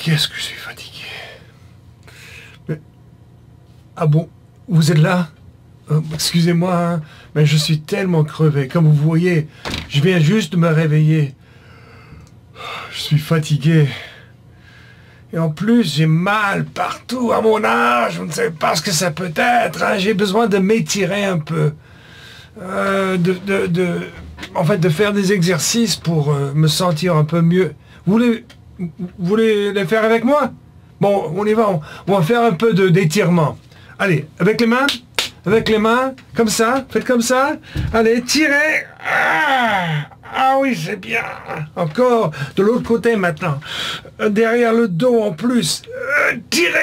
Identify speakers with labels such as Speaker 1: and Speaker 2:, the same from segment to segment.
Speaker 1: qu'est-ce que je suis fatigué. Mais... Ah bon, vous êtes là? Excusez-moi, hein, mais je suis tellement crevé. Comme vous voyez, je viens juste de me réveiller. Je suis fatigué. Et en plus, j'ai mal partout à mon âge. Je ne sais pas ce que ça peut être. Hein. J'ai besoin de m'étirer un peu. En fait, de faire des exercices pour me sentir un peu mieux. Vous voulez les faire avec moi? Bon, on y va. On va faire un peu d'étirement. Allez, avec les mains, comme ça, faites comme ça. Allez, tirez. Ah oui, c'est bien. Encore, de l'autre côté maintenant. Derrière le dos en plus. Tirez.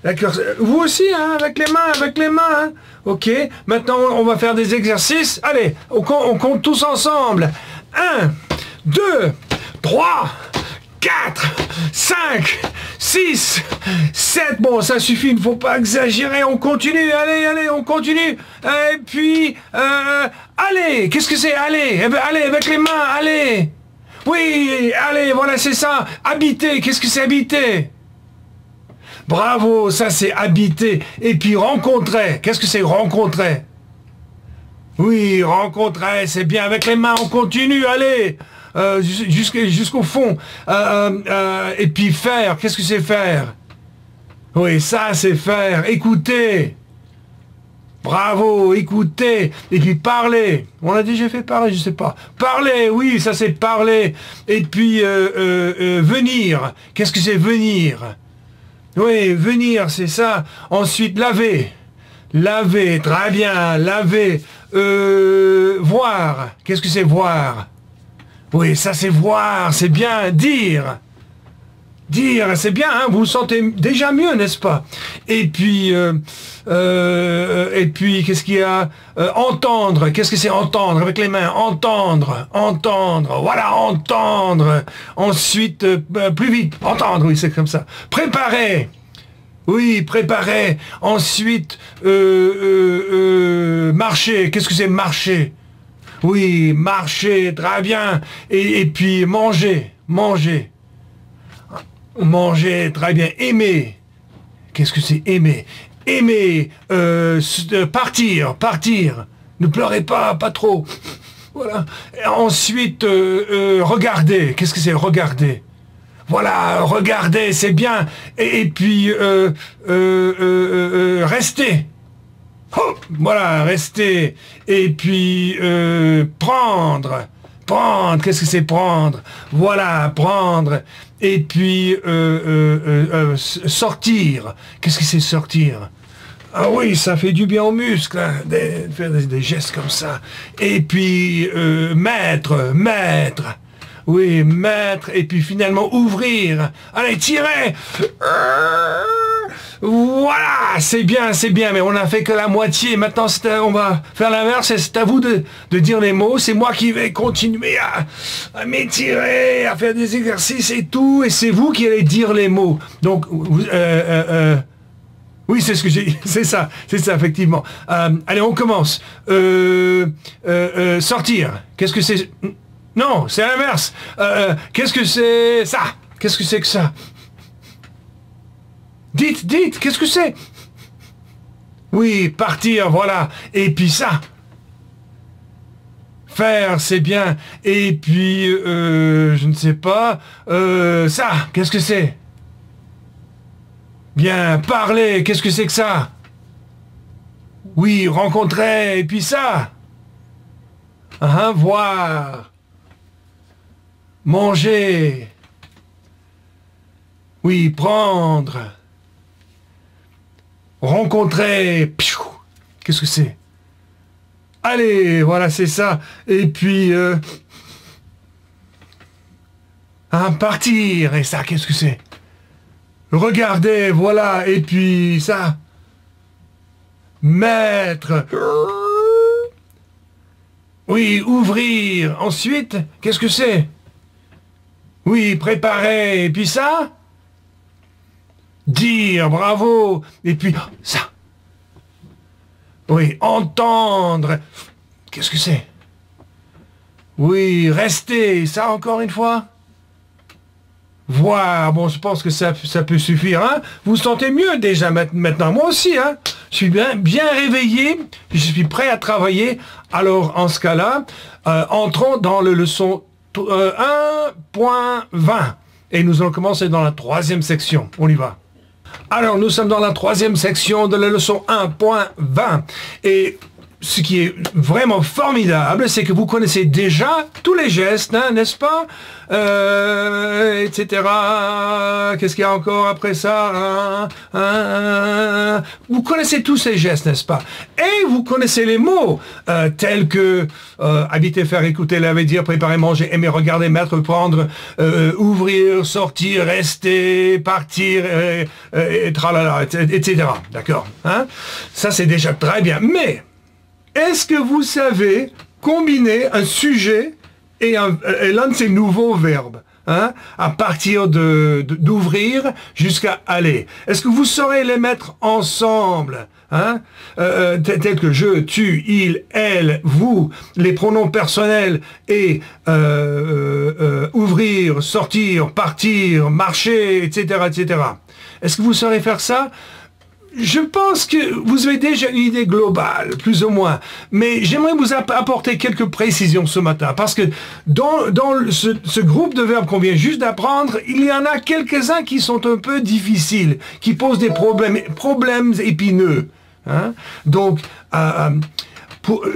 Speaker 1: D'accord. Vous aussi, hein, avec les mains. Hein. Ok, maintenant on va faire des exercices. Allez, on compte tous ensemble. 1, 2, 3, 4, 5, 6, 7. Bon, ça suffit, il ne faut pas exagérer. On continue, allez, on continue. Et puis, allez, qu'est-ce que c'est? Allez, allez, avec les mains, allez. Oui, allez, voilà, c'est ça. Habiter, qu'est-ce que c'est habiter? Bravo, ça c'est habiter. Et puis rencontrer, qu'est-ce que c'est rencontrer? Oui, rencontrer, c'est bien. Avec les mains, on continue, allez. Jusqu'au fond. Et puis faire, qu'est-ce que c'est faire? Oui, ça c'est faire. Écouter. Bravo, écouter. Et puis parler. On a déjà fait parler, je sais pas. Parler, oui, ça c'est parler. Et puis venir. Qu'est-ce que c'est venir? Oui, venir, c'est ça. Ensuite, laver. Laver, très bien. Laver. Voir. Qu'est-ce que c'est voir? Oui, ça c'est voir, c'est bien. Dire. Dire, c'est bien, hein, vous vous sentez déjà mieux, n'est-ce pas? Et puis, qu'est-ce qu'il y a? Entendre, qu'est-ce que c'est entendre? Avec les mains, entendre, voilà, entendre. Ensuite, plus vite, entendre, oui, c'est comme ça. Préparer. Oui, préparer. Ensuite, marcher, qu'est-ce que c'est marcher? Oui, marcher, très bien. Et puis, manger. Manger, très bien. Aimer. Qu'est-ce que c'est aimer? Aimer. Partir. Ne pleurez pas trop. Voilà. Et ensuite, regarder. Qu'est-ce que c'est regarder? Voilà, regarder, c'est bien. Et puis, rester. Oh, voilà, rester. Et puis, prendre. Prendre, qu'est-ce que c'est prendre? Voilà, prendre. Et puis, sortir. Qu'est-ce que c'est sortir? Ah oui, ça fait du bien aux muscles, hein, de faire des gestes comme ça. Et puis, mettre. Oui, mettre. Et puis finalement, ouvrir. Allez, tirez. Voilà, c'est bien, mais on n'a fait que la moitié. Maintenant, on va faire l'inverse, et c'est à vous de dire les mots. C'est moi qui vais continuer à m'étirer, à faire des exercices et tout, et c'est vous qui allez dire les mots. Donc, oui, c'est ce que j'ai... C'est ça, effectivement. Allez, on commence. Sortir. Qu'est-ce que c'est? Non, c'est l'inverse. Qu'est-ce que c'est ça? Qu'est-ce que c'est que ça? Dites, qu'est-ce que c'est? Oui, partir, voilà. Et puis ça. Faire, c'est bien. Et puis, je ne sais pas. Ça, qu'est-ce que c'est? Bien, parler, qu'est-ce que c'est que ça? Oui, rencontrer, et puis ça. Voir. Manger. Oui, prendre. Rencontrer. Qu'est-ce que c'est? Allez, voilà, c'est ça. Et puis... partir. Et ça, qu'est-ce que c'est? Regarder, voilà. Et puis ça. Mettre. Oui, ouvrir. Ensuite, qu'est-ce que c'est? Oui, préparer. Et puis ça? Dire, bravo. Et puis, ça. Oui, entendre. Qu'est-ce que c'est? Oui, rester. Ça, encore une fois? voir. Bon, je pense que ça peut suffire. Hein. Vous vous sentez mieux déjà maintenant. Moi aussi. Hein. Je suis bien réveillé. Je suis prêt à travailler. Alors, en ce cas-là, entrons dans le leçon 1.20. Et nous allons commencer dans la 3e section. On y va. Alors, nous sommes dans la 3e section de la leçon 1.20. Et ce qui est vraiment formidable, c'est que vous connaissez déjà tous les gestes, hein, n'est-ce pas, etc. Qu'est-ce qu'il y a encore après ça, vous connaissez tous ces gestes, n'est-ce pas? Et vous connaissez les mots, tels que habiter, faire, écouter, laver, dire, préparer, manger, aimer, regarder, mettre, prendre, ouvrir, sortir, rester, partir, tralala, etc. D'accord, hein? Ça, c'est déjà très bien. Mais est-ce que vous savez combiner un sujet et l'un de ces nouveaux verbes, hein, à partir d'ouvrir jusqu'à aller? Est-ce que vous saurez les mettre ensemble, hein, tels que je, tu, il, elle, vous, les pronoms personnels et ouvrir, sortir, partir, marcher, etc., etc. Est-ce que vous saurez faire ça? Je pense que vous avez déjà une idée globale, plus ou moins, mais j'aimerais vous apporter quelques précisions ce matin, parce que dans ce groupe de verbes qu'on vient juste d'apprendre, il y en a quelques-uns qui sont un peu difficiles, qui posent des problèmes épineux. Hein? Donc,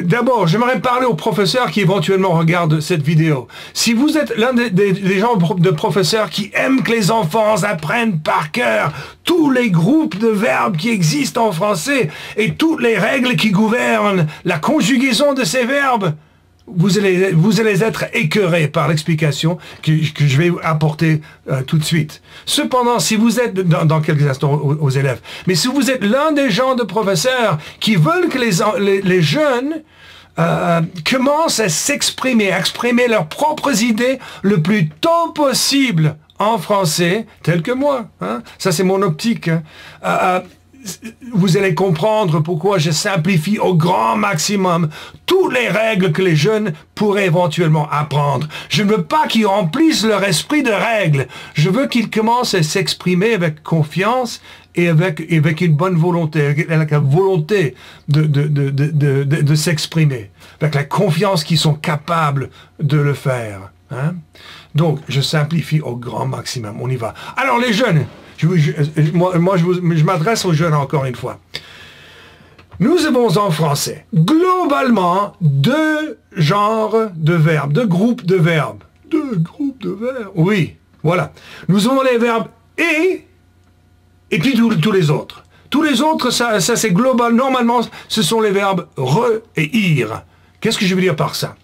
Speaker 1: d'abord, j'aimerais parler aux professeurs qui éventuellement regardent cette vidéo. Si vous êtes l'un des gens de professeurs qui aiment que les enfants apprennent par cœur tous les groupes de verbes qui existent en français et toutes les règles qui gouvernent la conjugaison de ces verbes, vous allez être écœurés par l'explication que je vais apporter tout de suite. Cependant, si vous êtes, dans quelques instants aux élèves, mais si vous êtes l'un des gens de professeurs qui veulent que les jeunes commencent à s'exprimer, à exprimer leurs propres idées le plus tôt possible en français, tel que moi, hein, ça c'est mon optique, hein, vous allez comprendre pourquoi je simplifie au grand maximum toutes les règles que les jeunes pourraient éventuellement apprendre. Je ne veux pas qu'ils remplissent leur esprit de règles. Je veux qu'ils commencent à s'exprimer avec confiance et avec une bonne volonté, avec la volonté de s'exprimer, avec la confiance qu'ils sont capables de le faire. Hein? Donc, je simplifie au grand maximum. On y va. Alors, les jeunes, je m'adresse aux jeunes encore une fois. Nous avons en français, globalement, 2 genres de verbes, 2 groupes de verbes. 2 groupes de verbes, oui, voilà. Nous avons les verbes et puis tous les autres. Tous les autres, ça c'est global. Normalement, ce sont les verbes re et ir. Qu'est-ce que je veux dire par ça?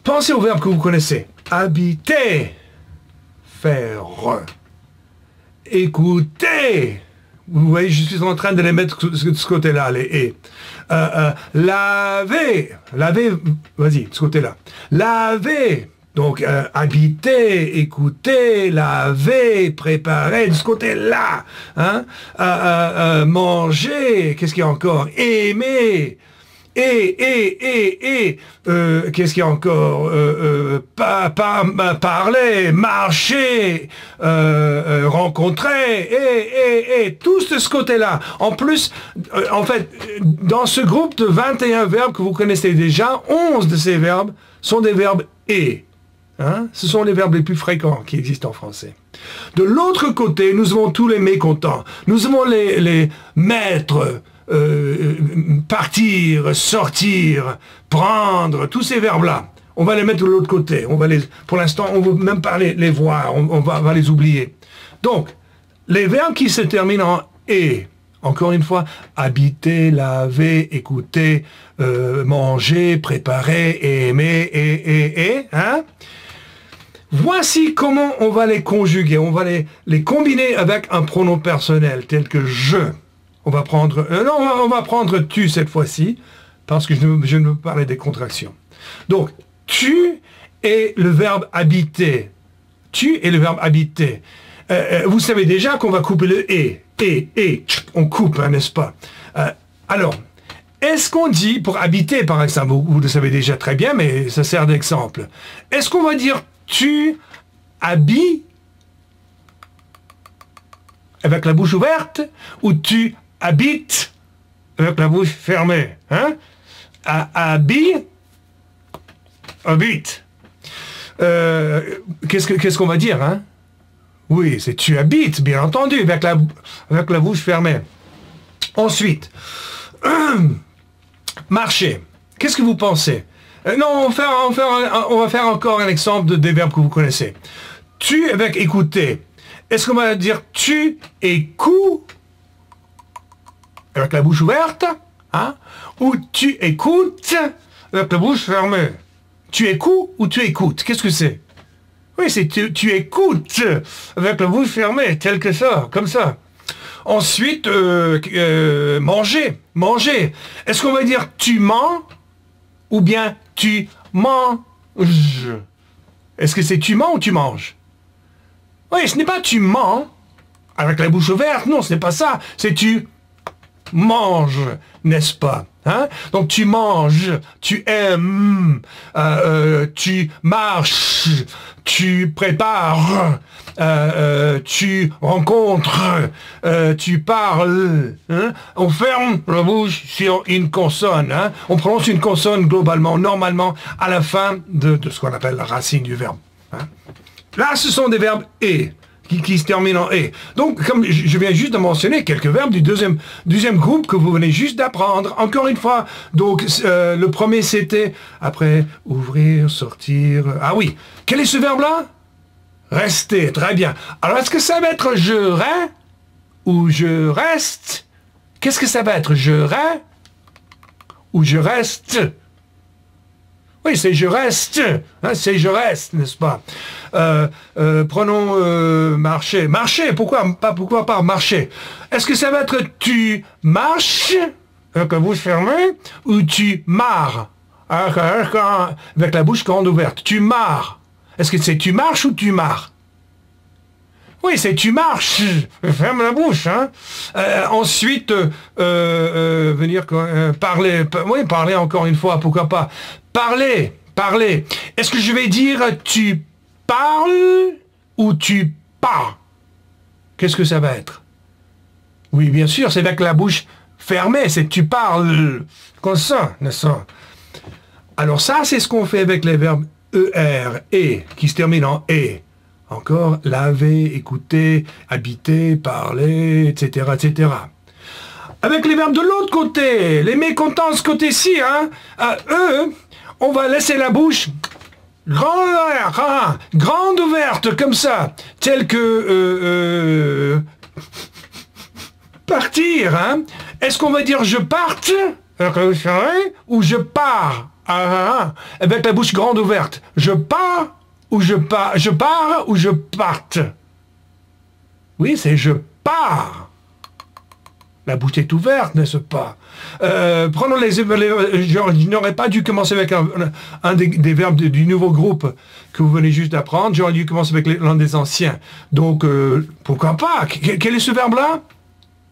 Speaker 1: Pensez aux verbes que vous connaissez. Habiter, faire, écoutez. Vous voyez, je suis en train de les mettre de ce côté-là, les et. Laver, vas-y, de ce côté-là. Laver, donc habiter, écouter, laver, préparer, de ce côté-là. Hein? Manger, qu'est-ce qu'il y a encore? Aimer. Qu'est-ce qu'il y a encore? Parler, marcher, rencontrer, tous de ce côté-là. En plus, en fait, dans ce groupe de 21 verbes que vous connaissez déjà, 11 de ces verbes sont des verbes « et ». Hein? Ce sont les verbes les plus fréquents qui existent en français. De l'autre côté, nous avons tous les mécontents. Nous avons les maîtres, partir, sortir, prendre, tous ces verbes-là. On va les mettre de l'autre côté. Pour l'instant, on ne veut même pas les voir. On va les oublier. Donc, les verbes qui se terminent en « et », encore une fois, habiter, laver, écouter, manger, préparer, aimer, hein? Voici comment on va les conjuguer. On va les combiner avec un pronom personnel tel que « je ». On va prendre, on va prendre tu cette fois-ci, parce que je ne veux parler des contractions. Donc, tu est le verbe habiter. Tu est le verbe habiter. Vous savez déjà qu'on va couper le et, on coupe, hein, n'est-ce pas? Alors, est-ce qu'on dit, pour habiter par exemple, vous le savez déjà très bien, mais ça sert d'exemple. Est-ce qu'on va dire tu habites avec la bouche ouverte ou tu habites avec la bouche fermée? Hein? Habite. Qu'est-ce qu'on va dire, hein? Oui, c'est tu habites, bien entendu, avec la bouche fermée. Ensuite, marcher. Qu'est-ce que vous pensez? Non, on va faire encore un exemple des verbes que vous connaissez. Tu avec écouter. Est-ce qu'on va dire tu écoutes avec la bouche ouverte, hein? Ou tu écoutes avec la bouche fermée? Tu écoutes ou tu écoutes? Qu'est-ce que c'est? Oui, c'est tu écoutes avec la bouche fermée, tel que ça, comme ça. Ensuite, manger. Manger. Est-ce qu'on va dire tu mens ou bien tu manges? Est-ce que c'est tu mens ou tu manges? Oui, ce n'est pas tu mens avec la bouche ouverte, non, ce n'est pas ça. C'est tu manges, n'est-ce pas? Hein? Donc tu manges, tu aimes, tu marches, tu prépares, tu rencontres, tu parles. Hein? On ferme la bouche sur une consonne. Hein? On prononce une consonne globalement, normalement, à la fin de ce qu'on appelle la racine du verbe. Hein? Là, ce sont des verbes « et ». Qui se termine en « et ». Donc, comme je viens juste de mentionner quelques verbes du deuxième groupe que vous venez juste d'apprendre. Encore une fois, donc, le premier c'était, après, ouvrir, sortir... Ah oui, quel est ce verbe-là? Rester, très bien. Alors, est-ce que ça va être « je reste » ou « je reste » Qu'est-ce que ça va être? « Je reste » ou « je reste » Oui, c'est je reste, hein, c'est je reste, n'est-ce pas? Prenons marcher. Marcher, pourquoi pas marcher? Est-ce que ça va être tu marches, avec la bouche fermée, ou tu marres, avec la bouche grande ouverte? Tu marres. Est-ce que c'est tu marches ou tu marres? Oui, c'est tu marches. Ferme la bouche. Hein. Ensuite, venir parler. Oui, parler encore une fois, pourquoi pas. Parler. Est-ce que je vais dire tu parles ou tu parles? Qu'est-ce que ça va être? Oui, bien sûr, c'est avec la bouche fermée. C'est tu parles. Comme ça, n'est-ce pas? Alors ça, c'est ce qu'on fait avec les verbes ER, et, qui se terminent en et. Encore, laver, écouter, habiter, parler, etc., etc. Avec les verbes de l'autre côté, les mécontents de ce côté-ci, hein, eux, on va laisser la bouche grande ouverte, comme ça, tel que partir. Hein. Est-ce qu'on va dire je parte ou je pars avec la bouche grande ouverte? Je pars ou je pars ou je parte? Oui, c'est je pars. La bouche est ouverte, n'est-ce pas? Prenons je n'aurais pas dû commencer avec un des verbes du nouveau groupe que vous venez juste d'apprendre. J'aurais dû commencer avec l'un des anciens. Donc, pourquoi pas? Quel est ce verbe-là?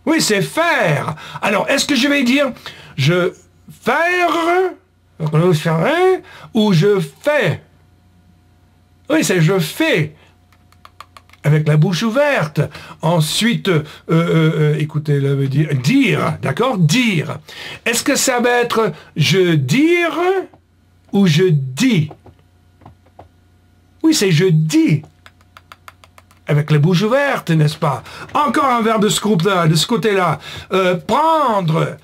Speaker 1: Oui, c'est faire. Alors, est-ce que je vais dire je faire ou je fais? Oui, c'est je fais. Avec la bouche ouverte. Ensuite, écoutez, là, dire, d'accord? Dire. Est-ce que ça va être je dire ou je dis? Oui, c'est je dis. Avec la bouche ouverte, n'est-ce pas? Encore un verbe de ce groupe-là, de ce côté-là. Prendre.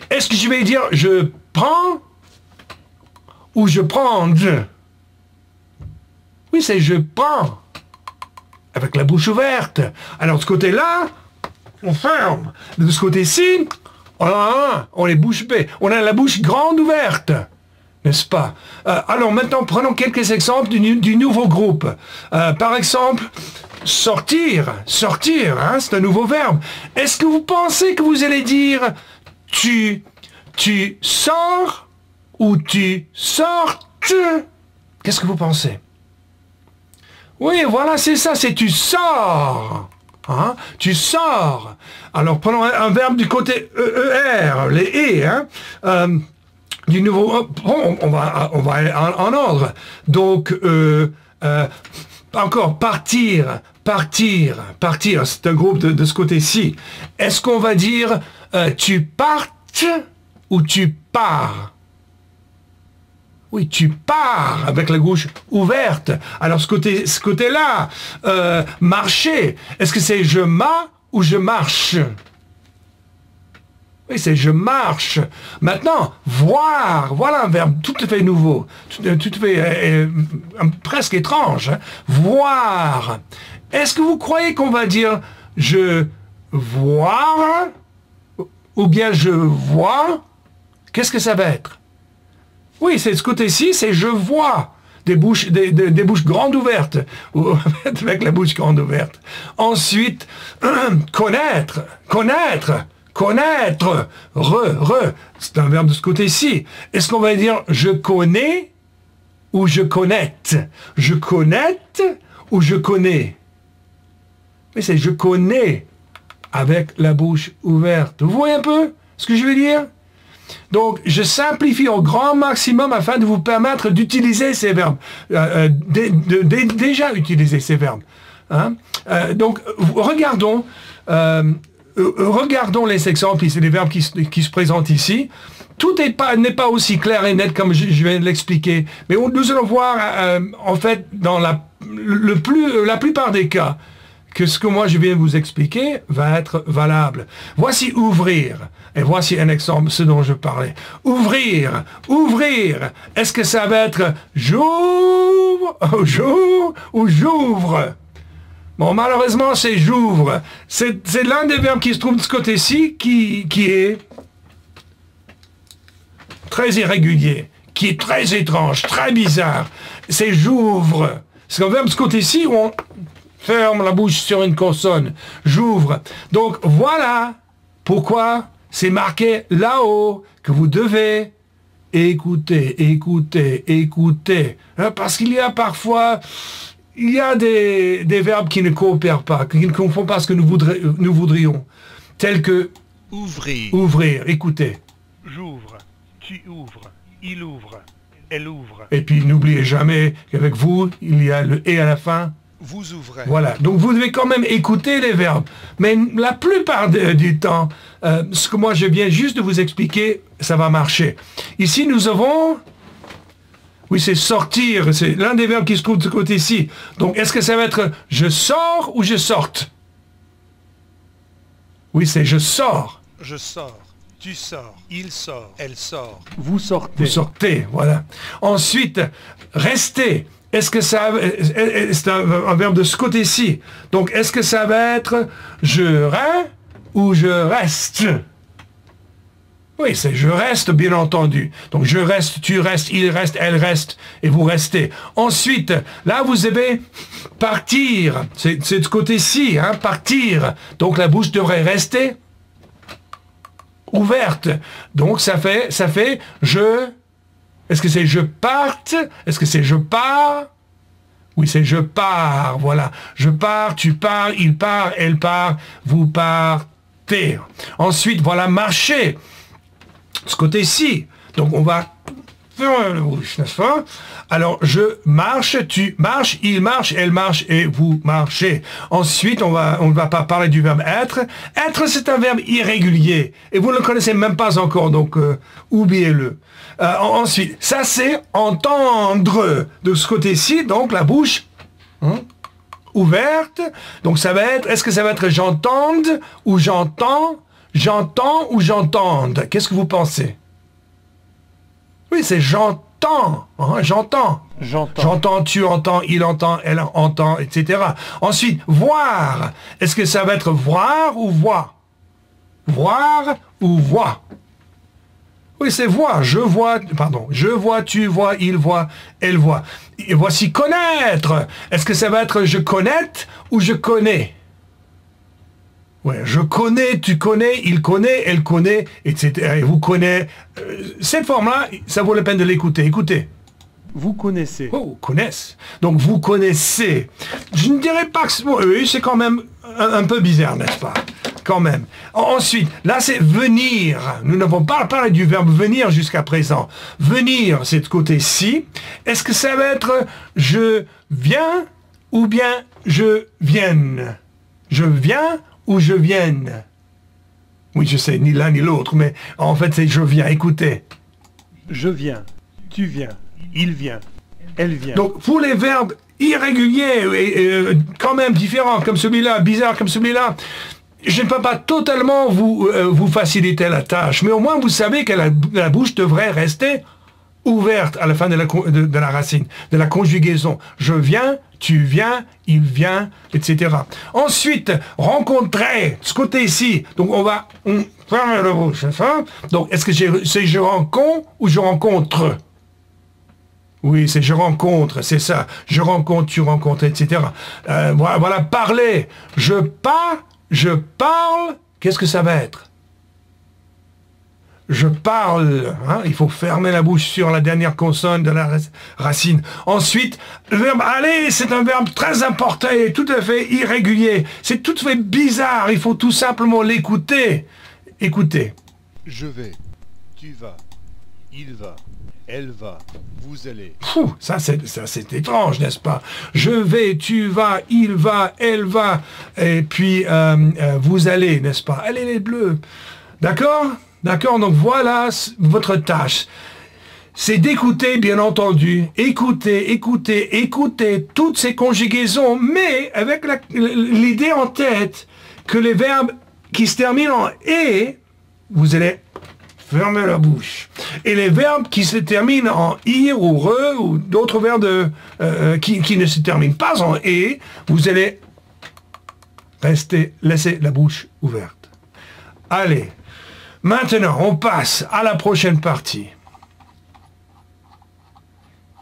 Speaker 1: Est-ce que je vais dire je prends ou je prends? Oui, c'est je prends. Avec la bouche ouverte. Alors, de ce côté-là, on ferme. De ce côté-ci, on est bouche bée. On a la bouche grande ouverte. N'est-ce pas? Alors, maintenant, prenons quelques exemples du nouveau groupe. Par exemple, sortir. Sortir, hein, c'est un nouveau verbe. Est-ce que vous pensez que vous allez dire tu sors ou tu sortes? Qu'est-ce que vous pensez? Oui, voilà, c'est ça, c'est tu sors. Hein? Tu sors. Alors, prenons un verbe du côté ER, les et, hein? Du nouveau... Bon, on va en ordre. Donc, Encore, partir, partir, partir. C'est un groupe de ce côté-ci. Est-ce qu'on va dire tu partes ou tu pars? Oui, tu pars avec la bouche ouverte. Alors ce côté-là, marcher. Est-ce que c'est je m'as ou je marche? Oui, c'est je marche. Maintenant, voir. Voilà un verbe tout à fait nouveau. Tout à fait presque étrange. Hein? Voir. Est-ce que vous croyez qu'on va dire je vois ou bien je vois? Qu'est-ce que ça va être? Oui, c'est ce côté-ci, c'est je vois. Des bouches grandes ouvertes. Avec la bouche grande ouverte. Ensuite, connaître. Connaître. Connaître, c'est un verbe de ce côté-ci. Est-ce qu'on va dire je connais ou je connecte? Je connecte ou je connais? Mais c'est je connais avec la bouche ouverte. Vous voyez un peu ce que je veux dire? Donc, je simplifie au grand maximum afin de vous permettre d'utiliser ces verbes. Déjà utiliser ces verbes. Hein? Donc, regardons... regardons les exemples, c'est les verbes qui se présentent ici. Tout n'est pas aussi clair et net comme je viens de l'expliquer. Mais nous allons voir, en fait, dans la plupart des cas, que ce que moi je viens de vous expliquer va être valable. Voici ouvrir. Et voici un exemple, ce dont je parlais. Ouvrir. Ouvrir. Est-ce que ça va être j'ouvre ou j'ouvre? Bon, malheureusement, c'est j'ouvre. C'est l'un des verbes qui se trouve de ce côté-ci qui est très irrégulier, qui est très étrange, très bizarre. C'est j'ouvre. C'est un verbe de ce côté-ci où on ferme la bouche sur une consonne. J'ouvre. Donc, voilà pourquoi c'est marqué là-haut que vous devez écouter, écouter, écouter. Hein, parce qu'il y a parfois... Il y a des verbes qui ne coopèrent pas, qui ne confondent pas ce que nous voudrions, tels que
Speaker 2: ouvrir,
Speaker 1: ouvrir, écoutez.
Speaker 3: J'ouvre, tu ouvres, il ouvre, elle ouvre.
Speaker 1: Et puis n'oubliez jamais qu'avec vous, il y a le « et » à la fin.
Speaker 2: vous ouvrez.
Speaker 1: Voilà, donc vous devez quand même écouter les verbes. Mais la plupart du temps, ce que moi je viens juste de vous expliquer, ça va marcher. Ici, nous avons... Oui, c'est sortir, c'est l'un des verbes qui se trouve de ce côté-ci. Donc, est-ce que ça va être je sors ou je sorte? Oui, c'est je sors.
Speaker 2: Je sors, tu sors, il sort, elle sort.
Speaker 3: Vous sortez.
Speaker 1: Vous sortez, voilà. Ensuite, rester. Est-ce que ça... C'est un verbe de ce côté-ci. Donc, est-ce que ça va être je reste ou je reste? Oui, c'est je reste, bien entendu. Donc, je reste, tu restes, il reste, elle reste, et vous restez. Ensuite, là, vous devez partir. C'est de ce côté-ci, hein, partir. Donc, la bouche devrait rester ouverte. Donc, ça fait je... Est-ce que c'est je parte? Est-ce que c'est je pars? Oui, c'est je pars, voilà. Je pars, tu pars, il part, elle part, vous partez. Ensuite, voilà, marcher. Ce côté-ci. Donc, on va faire la bouche, n'est-ce pas? Alors, je marche, tu marches, il marche, elle marche et vous marchez. Ensuite, on ne va pas parler du verbe être. Être, c'est un verbe irrégulier. Et vous ne le connaissez même pas encore, donc oubliez-le. Ensuite, ça c'est entendre. De ce côté-ci, donc la bouche ouverte. Donc, ça va être, est-ce que ça va être j'entende ou j'entends? J'entends ou j'entende? Qu'est-ce que vous pensez? Oui, c'est j'entends. Hein, j'entends.
Speaker 3: J'entends.
Speaker 1: J'entends, tu entends, il entend, elle entend, etc. Ensuite, voir. Est-ce que ça va être voir ou voix? Voir ou voix? Oui, c'est voir. Je vois, pardon. Je vois, tu vois, il voit, elle voit. Et voici connaître. Est-ce que ça va être je connais ou je connais? Ouais, je connais, tu connais, il connaît, elle connaît, etc. Et vous connaissez. Cette forme-là, ça vaut la peine de l'écouter. Écoutez.
Speaker 3: Vous connaissez.
Speaker 1: Oh, connaissent. Donc, vous connaissez. Je ne dirais pas que... Bon, oui, c'est quand même un peu bizarre, n'est-ce pas? Quand même. Ensuite, là, c'est venir. Nous n'avons pas parlé du verbe venir jusqu'à présent. Venir, c'est de côté-ci. Est-ce que ça va être je viens ou bien je vienne? Je viens ou je vienne? Oui, je sais, ni l'un ni l'autre, mais en fait, c'est je viens. Écoutez.
Speaker 3: Je viens. Tu viens. Il vient. Elle vient.
Speaker 1: Donc, pour les verbes irréguliers et quand même différents, comme celui-là, bizarre comme celui-là, je ne peux pas totalement vous faciliter la tâche, mais au moins vous savez que la bouche devrait rester ouverte à la fin de la racine, de la conjugaison. Je viens, tu viens, il vient, etc. Ensuite, rencontrer, ce côté-ci. Donc on ferme la bouche, c'est ça? Donc est-ce que c'est je rencontre ou je rencontre? Oui, c'est je rencontre, c'est ça. Je rencontre, tu rencontres, etc. Voilà, parler. Je parle, qu'est-ce que ça va être? Je parle, hein, il faut fermer la bouche sur la dernière consonne de la racine. Ensuite, le verbe aller, c'est un verbe très important et tout à fait irrégulier. C'est tout à fait bizarre, il faut tout simplement l'écouter. Écoutez.
Speaker 2: Je vais, tu vas, il va, elle va, vous allez.
Speaker 1: Ça c'est étrange, n'est-ce pas? Je vais, tu vas, il va, elle va, et puis vous allez, n'est-ce pas? Allez les bleus. D'accord? D'accord? Donc voilà votre tâche. C'est d'écouter, bien entendu. Écouter toutes ces conjugaisons, mais avec l'idée en tête que les verbes qui se terminent en « et », vous allez fermer la bouche. Et les verbes qui se terminent en « ir » ou « re » ou d'autres verbes qui ne se terminent pas en « et », vous allez laisser la bouche ouverte. Allez. Maintenant, on passe à la prochaine partie.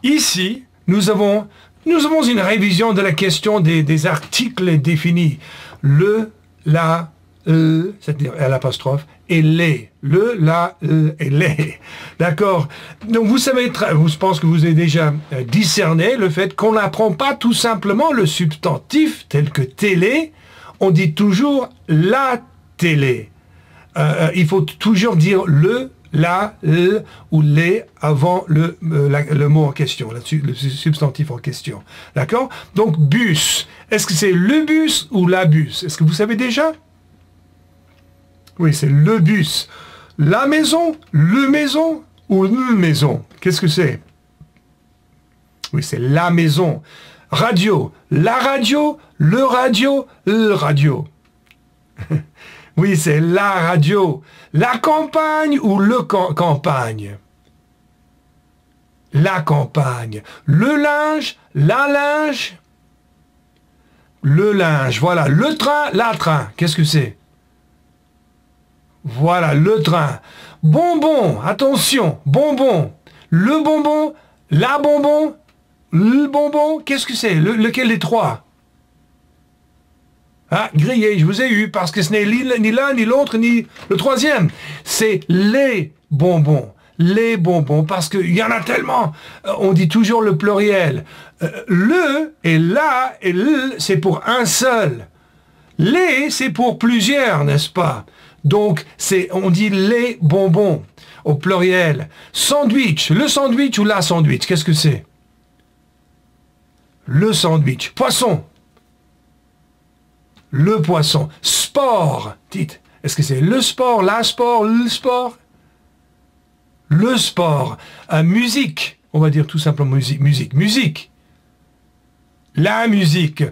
Speaker 1: Ici, nous avons une révision de la question des articles définis. Le, la, c'est-à-dire l'apostrophe, et les. Le, la, et les. D'accord? Donc vous savez, je pense que vous avez déjà discerné le fait qu'on n'apprend pas tout simplement le substantif tel que télé, on dit toujours la télé. Il faut toujours dire le, la, ou les avant le mot en question, là-dessus, le substantif en question. D'accord? Donc, bus. Est-ce que c'est le bus ou la bus? Est-ce que vous savez déjà? Oui, c'est le bus. La maison, le maison ou le maison? Qu'est-ce que c'est? Oui, c'est la maison. Radio. La radio, le radio. Oui, c'est la radio. La campagne ou le campagne? La campagne. Le linge, la linge. Le linge, voilà. Le train, la train. Qu'est-ce que c'est? Voilà, le train. Bonbon, attention, bonbon. Le bonbon, la bonbon, le bonbon. Qu'est-ce que c'est? Lequel des trois? Ah, grillé, je vous ai eu, parce que ce n'est ni l'un, ni l'autre, ni le troisième. C'est les bonbons. Les bonbons, parce qu'il y en a tellement. On dit toujours le pluriel. Le et la et le, c'est pour un seul. Les, c'est pour plusieurs, n'est-ce pas? Donc, on dit les bonbons, au pluriel. Sandwich, le sandwich ou la sandwich, qu'est-ce que c'est? Le sandwich. Poisson. Le poisson. Sport. Dites, est-ce que c'est le sport, la sport, le sport? Le sport. Musique. On va dire tout simplement musique. Musique. La musique.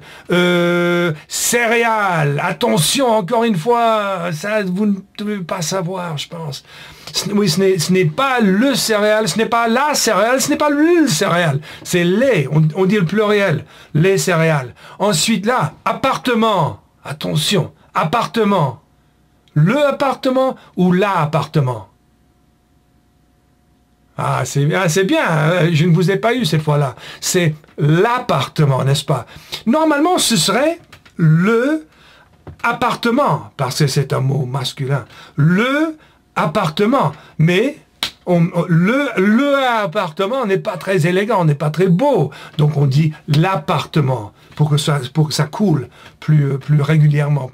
Speaker 1: Céréales. Attention, encore une fois, ça, vous ne devez pas savoir, je pense. Oui, ce n'est pas le céréale, ce n'est pas la céréale, ce n'est pas le céréale. C'est les. On dit le pluriel. Les céréales. Ensuite, là, appartement. Attention, appartement. Le appartement ou la appartement? Ah, c'est bien, hein, je ne vous ai pas eu cette fois-là. C'est l'appartement, n'est-ce pas? Normalement, ce serait le appartement, parce que c'est un mot masculin. Le appartement. Mais le appartement n'est pas très élégant, n'est pas très beau. Donc on dit l'appartement. Pour que ça coule plus régulièrement,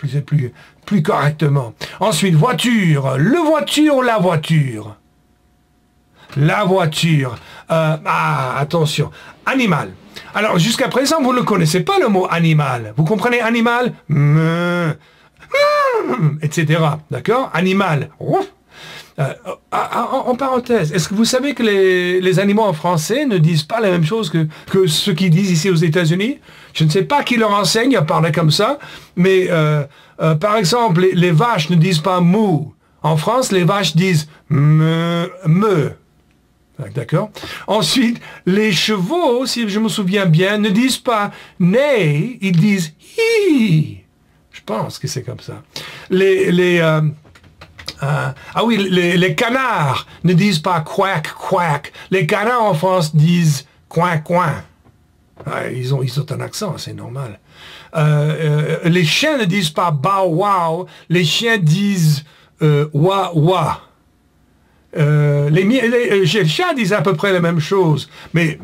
Speaker 1: plus correctement. Ensuite, voiture. Le voiture, la voiture. La voiture. Attention. Animal. Alors, jusqu'à présent, vous ne connaissez pas le mot animal. Vous comprenez animal? Etc. D'accord? Animal. En parenthèse, est-ce que vous savez que les animaux en français ne disent pas la même chose que ceux qui disent ici aux États-Unis? Je ne sais pas qui leur enseigne à parler comme ça, mais par exemple, les vaches ne disent pas mou. En France, les vaches disent me. D'accord? Ensuite, les chevaux, si je me souviens bien, ne disent pas neigh, ils disent hi. Je pense que c'est comme ça. Les canards ne disent pas quack, quack. Les canards en France disent coin, coin. Ils ont un accent, c'est normal. Les chiens ne disent pas bow, wow. Les chiens disent wa, wa. Les chats disent à peu près la même chose. Mais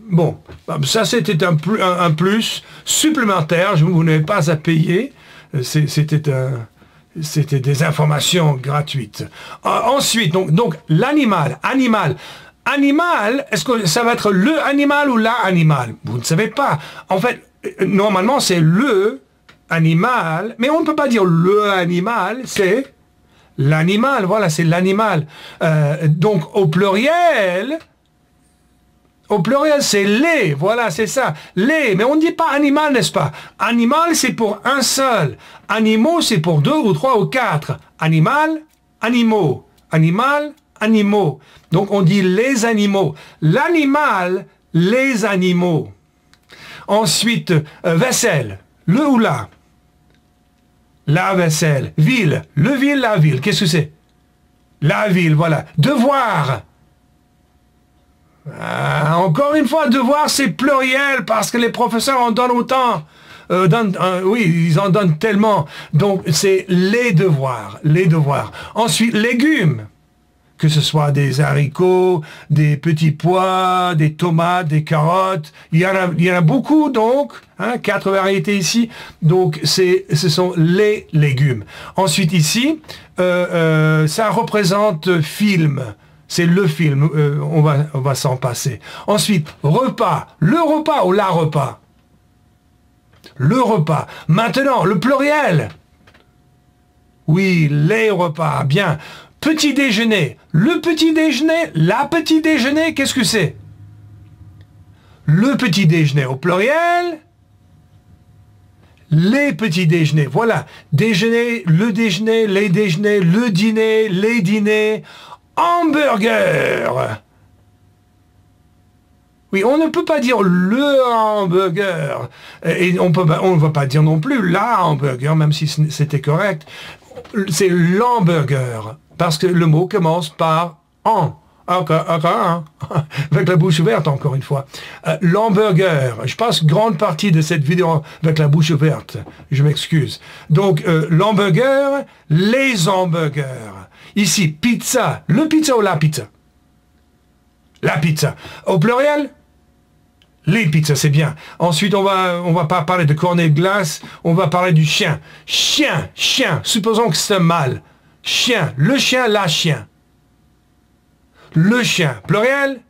Speaker 1: bon, ça c'était un plus supplémentaire. Vous n'avez pas à payer. C'était des informations gratuites. Ensuite, donc l'animal, est-ce que ça va être le animal ou la animal? Vous ne savez pas. En fait, normalement, c'est le animal, mais on ne peut pas dire le animal, c'est l'animal. Voilà, c'est l'animal. Donc, au pluriel, c'est les, voilà, c'est ça, les, mais on ne dit pas animal, n'est-ce pas? Animal, c'est pour un seul. Animaux, c'est pour 2 ou 3 ou 4. Animal, animaux. Animal, animaux. Donc, on dit les animaux. L'animal, les animaux. Ensuite, vaisselle, le ou la. La vaisselle. Ville, le ville, la ville. Qu'est-ce que c'est? La ville, voilà. Devoir. Encore une fois, devoir, c'est pluriel parce que les professeurs en donnent autant. Oui, ils en donnent tellement. Donc, c'est les devoirs. Les devoirs. Ensuite, légumes. Que ce soit des haricots, des petits pois, des tomates, des carottes. Il y en a beaucoup, donc. 4 variétés ici. Donc, ce sont les légumes. Ensuite, ici, ça représente film. C'est le film, on va s'en passer. Ensuite, repas. Le repas ou la repas? Le repas. Maintenant, le pluriel. Oui, les repas. Bien. Petit déjeuner. Le petit déjeuner, la petit déjeuner, qu'est-ce que c'est? Le petit déjeuner au pluriel. Les petits déjeuners. Voilà. Déjeuner, les déjeuners, le dîner, les dîners. Hamburger. Oui, on ne peut pas dire le hamburger. Et on ne va pas dire non plus la hamburger, même si c'était correct. C'est l'hamburger. Parce que le mot commence par en. Avec la bouche ouverte, encore une fois. L'hamburger. Je passe grande partie de cette vidéo avec la bouche ouverte. Je m'excuse. Donc, l'hamburger, les hamburgers. Ici, pizza. Le pizza ou la pizza? La pizza. Au pluriel? Les pizzas, c'est bien. Ensuite, on va pas parler de cornet de glace, on va parler du chien. Chien, chien. Supposons que c'est un mâle. Chien. Le chien, la chien. Le chien. Pluriel?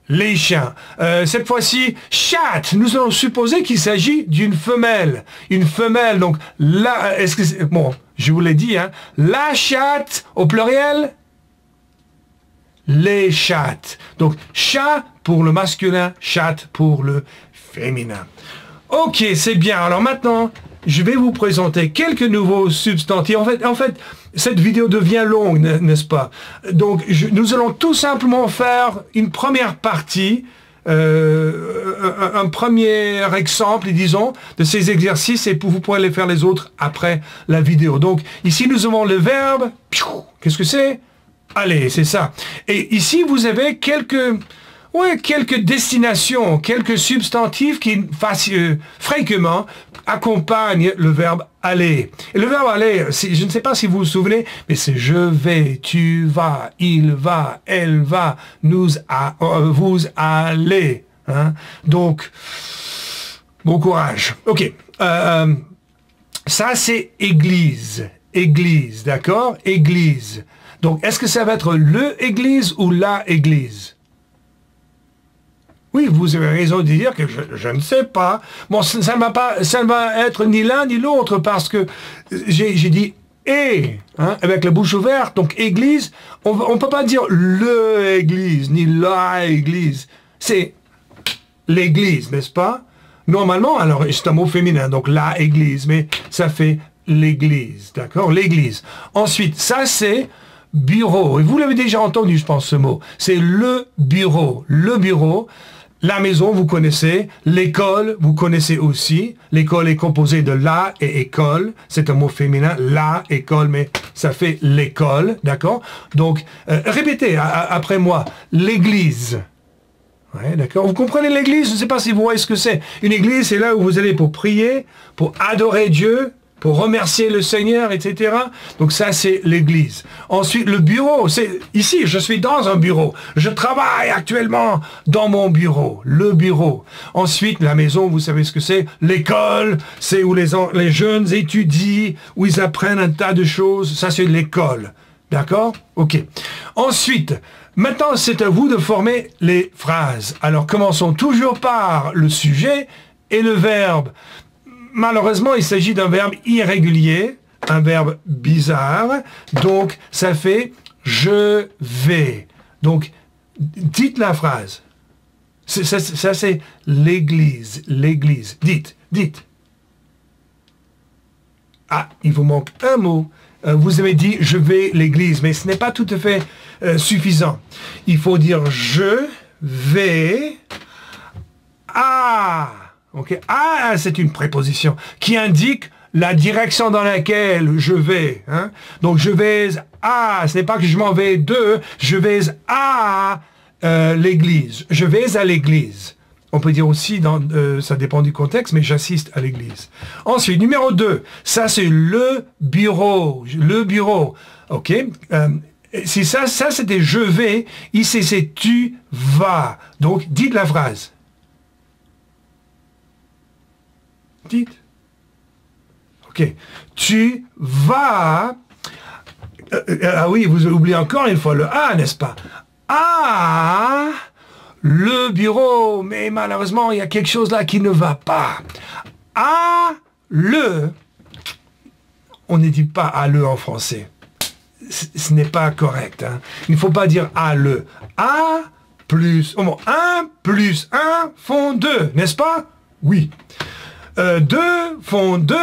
Speaker 1: Les chiens. Cette fois-ci, chatte. Nous allons supposer qu'il s'agit d'une femelle. Une femelle, donc là, est-ce que c'est... Bon, je vous l'ai dit, hein. La chatte, au pluriel? Les chattes. Donc, chat pour le masculin, chatte pour le féminin. Ok, c'est bien. Alors maintenant, je vais vous présenter quelques nouveaux substantifs. En fait, cette vidéo devient longue, n'est-ce pas? Donc, nous allons tout simplement faire une première partie, un premier exemple, disons, de ces exercices, et vous pourrez les faire les autres après la vidéo. Donc, ici, nous avons le verbe. Qu'est-ce que c'est? Allez, c'est ça. Et ici, vous avez quelques destinations, quelques substantifs qui fréquemment accompagnent le verbe aller. Et le verbe aller, je ne sais pas si vous vous souvenez, mais c'est je vais, tu vas, il va, elle va, vous allez. Hein? Donc, bon courage. Ok. Ça, c'est église. Église, d'accord? Église. Donc, est-ce que ça va être le église ou la église? Oui, vous avez raison de dire que je ne sais pas. Bon, ça ne va être ni l'un ni l'autre parce que j'ai dit et, hein, avec la bouche ouverte, donc église, on ne peut pas dire le église, ni la église. C'est l'église, n'est-ce pas? Normalement, alors, c'est un mot féminin, donc la église, mais ça fait l'église, d'accord? L'église. Ensuite, ça c'est bureau. Et vous l'avez déjà entendu, je pense, ce mot. C'est le bureau. Le bureau. La maison, vous connaissez. L'école, vous connaissez aussi. L'école est composée de la et école. C'est un mot féminin, la, école, mais ça fait l'école, d'accord? Donc, répétez après moi. L'église. Ouais, d'accord. Vous comprenez l'église? Je ne sais pas si vous voyez ce que c'est. Une église, c'est là où vous allez pour prier, pour adorer Dieu, pour remercier le Seigneur, etc. Donc ça, c'est l'église. Ensuite, le bureau, c'est ici, je suis dans un bureau. Je travaille actuellement dans mon bureau, le bureau. Ensuite, la maison, vous savez ce que c'est. L'école, c'est où les jeunes étudient, où ils apprennent un tas de choses. Ça, c'est l'école. D'accord? Ok. Ensuite, maintenant, c'est à vous de former les phrases. Alors, commençons toujours par le sujet et le verbe. Malheureusement, il s'agit d'un verbe irrégulier, un verbe bizarre. Donc, ça fait « je vais ». Donc, dites la phrase. Ça c'est l'église, l'église. Dites. Ah, il vous manque un mot. Vous avez dit « je vais l'église », mais ce n'est pas tout à fait suffisant. Il faut dire « je vais à ». Okay. Ah, c'est une préposition qui indique la direction dans laquelle je vais. Hein? Donc, je vais à, ce n'est pas que je m'en vais de, je vais à l'église. Je vais à l'église. On peut dire aussi, ça dépend du contexte, mais j'assiste à l'église. Ensuite, numéro 2, ça c'est le bureau. Le bureau. OK? Si ça c'était je vais, ici c'est tu vas. Donc, dites la phrase. Dites. Ok. Tu vas... ah oui, vous oubliez encore une fois le A, n'est-ce pas? À le bureau. Mais malheureusement, il y a quelque chose là qui ne va pas. À le... On ne dit pas à le en français. Ce n'est pas correct. Hein? Il ne faut pas dire à le. A plus... Oh bon, 1 plus 1 font 2, n'est-ce pas? Oui. 2 font 2,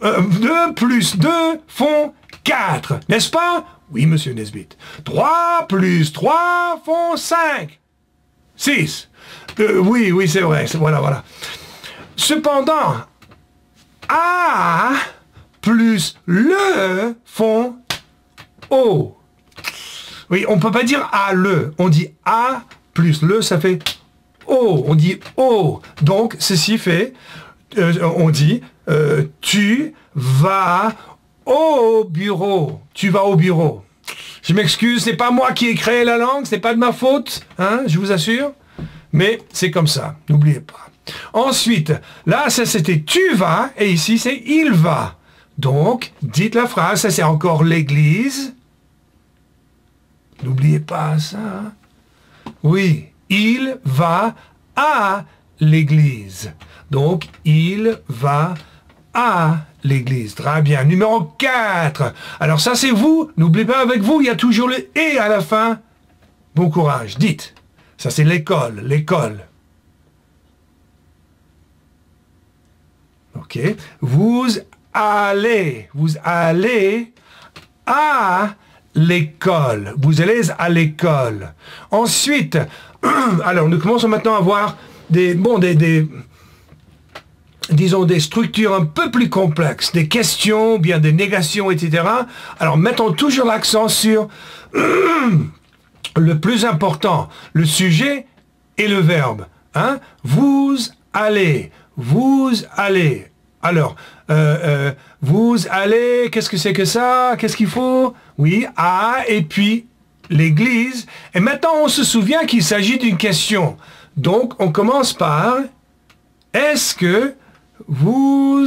Speaker 1: 2 plus 2 font 4, n'est-ce pas? Oui, monsieur Nesbitt. 3 plus 3 font 5. 6. Oui, c'est vrai. Voilà. Cependant, A plus le font O. Oui, on ne peut pas dire A le. On dit A plus le, ça fait O. On dit O. Donc, ceci fait... on dit tu vas au bureau. Tu vas au bureau. Je m'excuse, c'est pas moi qui ai créé la langue, c'est pas de ma faute, hein, je vous assure. Mais c'est comme ça, n'oubliez pas. Ensuite, là, ça c'était tu vas, et ici c'est il va. Donc, dites la phrase, ça c'est encore l'église. N'oubliez pas ça. Hein? Oui, il va à l'église. Donc, il va à l'église. Très bien. Numéro 4. Alors ça, c'est vous. N'oubliez pas, avec vous, il y a toujours le « et » à la fin. Bon courage. Dites. Ça, c'est l'école. L'école. OK. Vous allez à l'école. Vous allez à l'école. Ensuite, alors, nous commençons maintenant à voir disons des structures un peu plus complexes, des questions, bien des négations, etc. Alors, mettons toujours l'accent sur le plus important, le sujet et le verbe. Hein? Vous allez. Alors, vous allez, qu'est-ce que c'est que ça? Qu'est-ce qu'il faut? Oui, à, et puis l'église. Et maintenant, on se souvient qu'il s'agit d'une question. Donc, on commence par « Est-ce que vous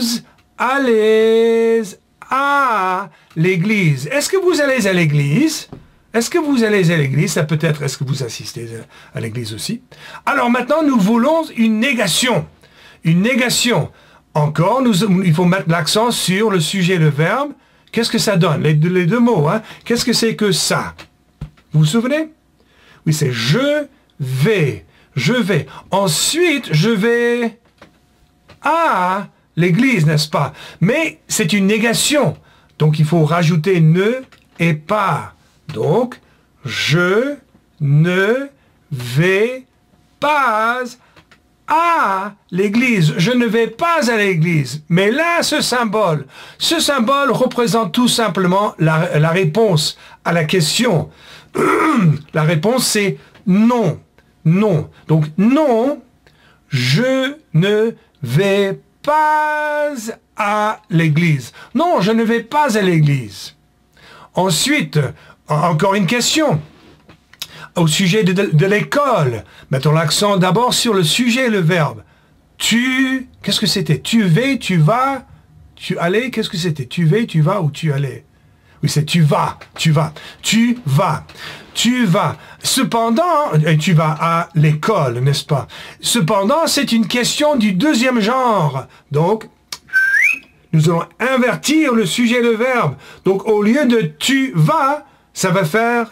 Speaker 1: allez à l'église ?» Est-ce que vous allez à l'église? Est-ce que vous allez à l'église? Ça peut être, est-ce que vous assistez à l'église aussi? Alors maintenant, nous voulons une négation. Une négation. Encore, il faut mettre l'accent sur le sujet et le verbe. Qu'est-ce que ça donne? Les deux mots, hein? Qu'est-ce que c'est que ça? Vous vous souvenez? Oui, c'est je vais. Je vais. Ensuite, je vais à l'église, n'est-ce pas? Mais c'est une négation. Donc, il faut rajouter ne et pas. Donc, je ne vais pas à l'église. Je ne vais pas à l'église. Mais là, ce symbole représente tout simplement la réponse à la question. La réponse, c'est non. Non. Donc, non, je ne vais pas à l'église. Non, je ne vais pas à l'église. Ensuite, encore une question. Au sujet de l'école, mettons l'accent d'abord sur le sujet et le verbe. Qu'est-ce que c'était? Tu vas, tu vas, tu allais, qu'est-ce que c'était? Tu vas, tu vas ou tu allais? Oui, c'est tu vas. Cependant, tu vas à l'école, n'est-ce pas? Cependant, c'est une question du deuxième genre. Donc, nous allons invertir le sujet et le verbe. Donc, au lieu de tu vas, ça va faire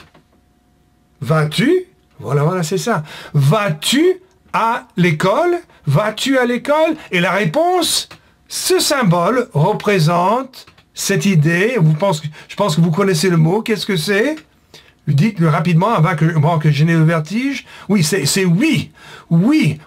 Speaker 1: vas-tu? Voilà, c'est ça. Vas-tu à l'école? Vas-tu à l'école? Et la réponse, ce symbole représente cette idée. Je pense que vous connaissez le mot. Qu'est-ce que c'est? Dites-le rapidement avant que je n'ai le vertige. Oui, c'est oui. Oui,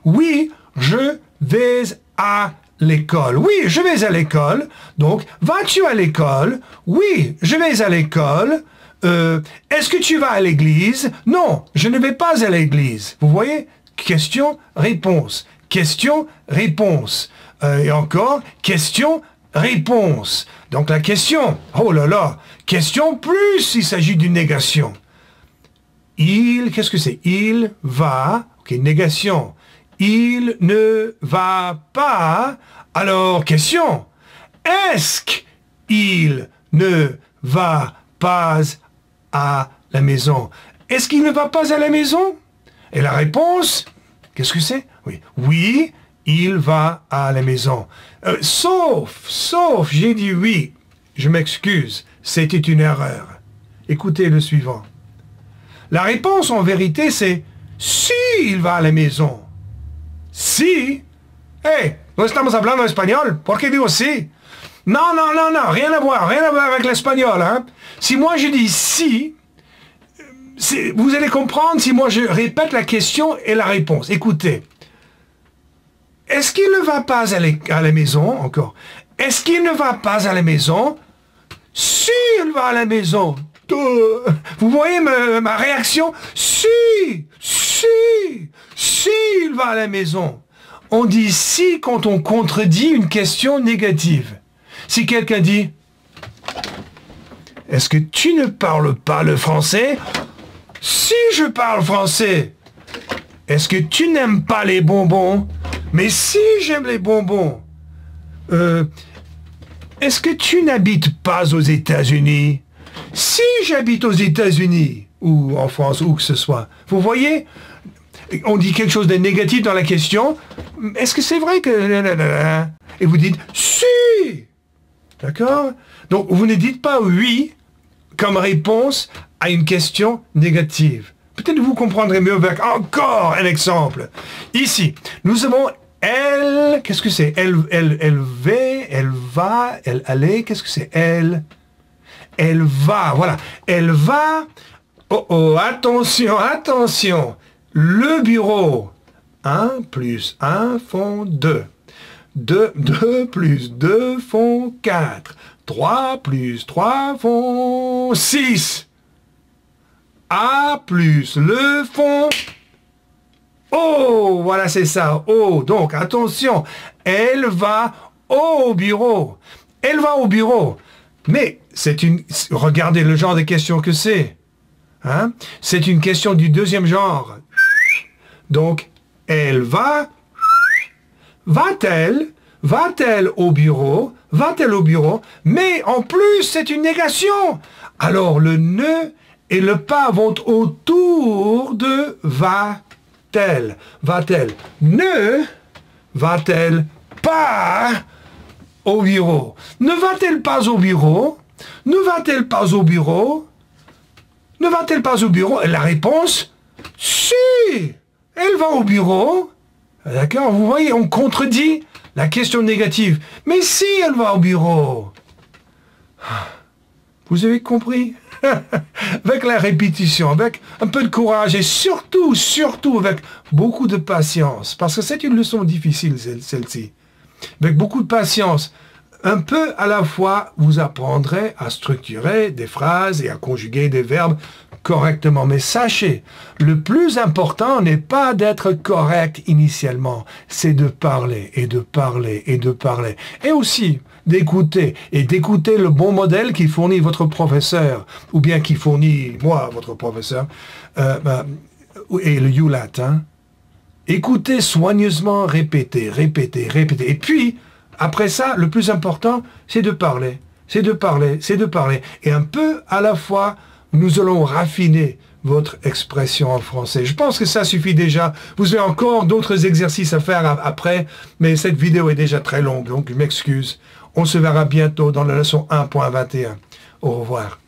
Speaker 1: je vais à l'école. Oui, je vais à l'école. Donc, vas-tu à l'école? Oui, je vais à l'école. Est-ce que tu vas à l'église? Non, je ne vais pas à l'église. Vous voyez? Question-réponse. Question-réponse. Et encore, question-réponse. Donc la question, oh là là, question plus il s'agit d'une négation. Qu'est-ce que c'est? Il va, ok, négation. Il ne va pas. Alors, question. Est-ce qu'il ne va pas à la maison? Est-ce qu'il ne va pas à la maison? Et la réponse, qu'est-ce que c'est? Oui, il va à la maison. Sauf, j'ai dit oui. Je m'excuse, c'était une erreur. Écoutez le suivant. La réponse, en vérité, c'est si il va à la maison. Si. Hey, no estamos hablando espagnol. ¿Por qué digo si? Non, rien à voir avec l'espagnol. Hein? Si moi je dis si, vous allez comprendre si moi je répète la question et la réponse. Écoutez. Est-ce qu'il ne va pas à la maison, encore? Est-ce qu'il ne va pas à la maison? Si il va à la maison. Vous voyez ma réaction? Si il va à la maison. On dit si quand on contredit une question négative. Si quelqu'un dit, est-ce que tu ne parles pas le français? Si je parle français. Est-ce que tu n'aimes pas les bonbons? Mais si j'aime les bonbons. Est-ce que tu n'habites pas aux États-Unis? Si j'habite aux États-Unis, ou en France, où que ce soit. Vous voyez? On dit quelque chose de négatif dans la question. Est-ce que c'est vrai que... Et vous dites si. D'accord? Donc, vous ne dites pas oui comme réponse à une question négative. Peut-être vous comprendrez mieux avec encore un exemple. Ici, nous avons elle. Qu'est-ce que c'est? Elle va, elle allait. Qu'est-ce que c'est? Elle va. Voilà. Elle va. Oh, attention. Le bureau. 1 plus 1 font 2. 2 plus 2 font 4. 3 plus 3 font 6. A plus le fond. Oh, voilà, c'est ça. Oh, donc, attention. Elle va au bureau. Elle va au bureau. Mais, regardez le genre de question que c'est. Hein? C'est une question du deuxième genre. Donc, elle va. Va-t-elle au bureau? Va-t-elle au bureau? Mais, en plus, c'est une négation. Alors, le ne et le pas vont autour de va-t-elle. Va-t-elle? Ne va-t-elle pas au bureau? Ne va-t-elle pas au bureau? Ne va-t-elle pas au bureau? Ne va-t-elle pas au bureau? Et la réponse, si, elle va au bureau. D'accord? Vous voyez, on contredit la question négative. Mais si elle va au bureau. Vous avez compris? Avec la répétition, avec un peu de courage et surtout avec beaucoup de patience. Parce que c'est une leçon difficile, celle-ci. Avec beaucoup de patience. Un peu à la fois, vous apprendrez à structurer des phrases et à conjuguer des verbes correctement. Mais sachez, le plus important n'est pas d'être correct initialement, c'est de parler et de parler et de parler. Et aussi d'écouter, et d'écouter le bon modèle qui fournit votre professeur, ou bien qui fournit, moi, votre professeur, et le ULAT. Hein. Écoutez soigneusement, répétez, répétez, répétez. Et puis, après ça, le plus important, c'est de parler. C'est de parler, c'est de parler. Et un peu à la fois, nous allons raffiner votre expression en français. Je pense que ça suffit déjà. Vous avez encore d'autres exercices à faire après, mais cette vidéo est déjà très longue, donc je m'excuse. On se verra bientôt dans la leçon 1.21. Au revoir.